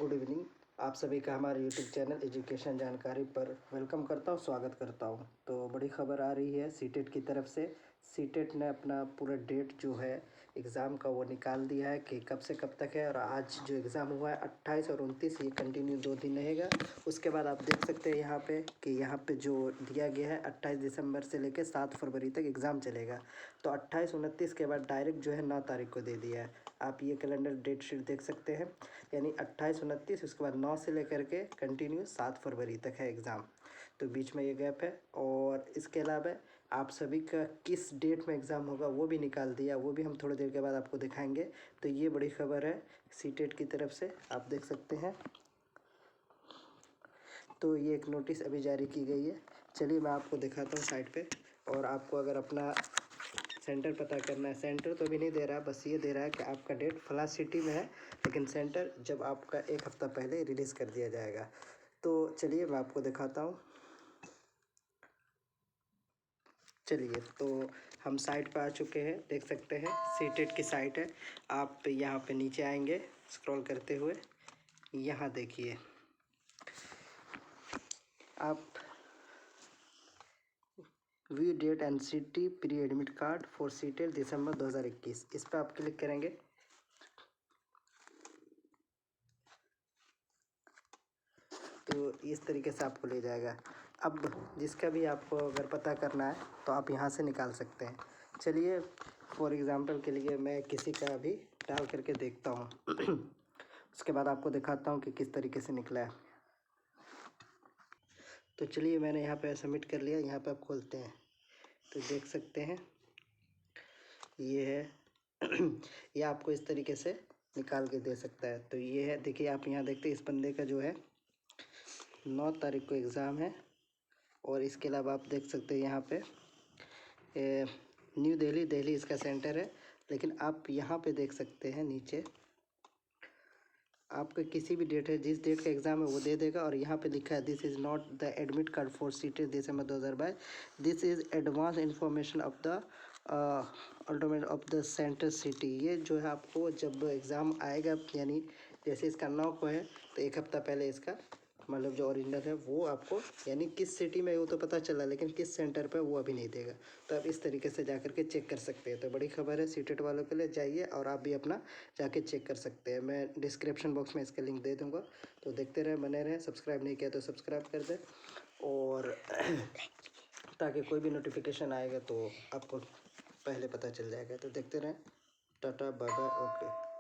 Good evening. आप सभी का हमारे यूट्यूब चैनल एजुकेशन जानकारी पर वेलकम करता हूँ, स्वागत करता हूँ। तो बड़ी खबर आ रही है सीटेट की तरफ से। सीटेट ने अपना पूरा डेट जो है एग्ज़ाम का वो निकाल दिया है कि कब से कब तक है। और आज जो एग्ज़ाम हुआ है 28 और 29, ये कंटिन्यू 2 दिन रहेगा। उसके बाद आप देख सकते हैं यहाँ पे कि यहाँ पे जो दिया गया है 28 दिसंबर से लेकर 7 फरवरी तक एग्ज़ाम चलेगा। तो 28 29 के बाद डायरेक्ट जो है 9 तारीख को दे दिया है। आप ये कैलेंडर डेट शीट देख सकते हैं, यानी 28 29, उसके बाद 9 से लेकर के कंटिन्यू 7 फरवरी तक है एग्ज़ाम। तो बीच में ये गैप है। और इसके अलावा आप सभी का किस डेट में एग्ज़ाम होगा वो भी निकाल दिया, वो भी हम थोड़ी देर के बाद आपको दिखाएंगे। तो ये बड़ी खबर है सीटेट की तरफ से, आप देख सकते हैं। तो ये एक नोटिस अभी जारी की गई है। चलिए मैं आपको दिखाता हूँ साइट पे। और आपको अगर अपना सेंटर पता करना है, सेंटर तो अभी नहीं दे रहा, बस ये दे रहा है कि आपका डेट फला सिटी में है, लेकिन सेंटर जब आपका एक हफ़्ता पहले रिलीज़ कर दिया जाएगा। तो चलिए मैं आपको दिखाता हूँ। चलिए तो हम साइट पे आ चुके हैं, देख सकते हैं सीटेट की साइट है। आप यहाँ पे नीचे आएंगे स्क्रॉल करते हुए, यहाँ देखिए आप view date and city pre admit card for CTET दिसंबर 2021, इस पर आप क्लिक करेंगे। तो इस तरीके से आपको ले जाएगा। अब जिसका भी आपको अगर पता करना है तो आप यहाँ से निकाल सकते हैं। चलिए फॉर एग्ज़ाम्पल के लिए मैं किसी का भी डाल करके देखता हूँ उसके बाद आपको दिखाता हूँ कि किस तरीके से निकला है। तो चलिए मैंने यहाँ पे सबमिट कर लिया, यहाँ पे आप खोलते हैं तो देख सकते हैं ये है ये आपको इस तरीके से निकाल के दे सकता है। तो ये है, देखिए आप यहाँ देखते हैं इस बंदे का जो है 9 तारीख को एग्ज़ाम है। और इसके अलावा आप देख सकते हैं यहाँ पे न्यू दिल्ली इसका सेंटर है। लेकिन आप यहाँ पे देख सकते हैं नीचे आपका किसी भी डेट है, जिस डेट का एग्ज़ाम है वो दे देगा। और यहाँ पे लिखा है this is not the admit card for CTET दिसंबर 2022, this is advance information of the allotment of the centre city. ये जो है आपको जब एग्ज़ाम आएगा, यानी जैसे इसका 9 को है तो एक हफ़्ता पहले इसका मतलब जो ओरिजिनल है वो आपको, यानी किस सिटी में वो तो पता चला, लेकिन किस सेंटर पे वो अभी नहीं देगा। तो आप इस तरीके से जाकर के चेक कर सकते हैं। तो बड़ी खबर है सीटेट वालों के लिए, जाइए और आप भी अपना जाके चेक कर सकते हैं। मैं डिस्क्रिप्शन बॉक्स में इसका लिंक दे दूँगा। तो देखते रहें, बने रहें। सब्सक्राइब नहीं किया तो सब्सक्राइब कर दें, और ताकि कोई भी नोटिफिकेशन आएगा तो आपको पहले पता चल जाएगा। तो देखते रहें। Tata bye bye, okay.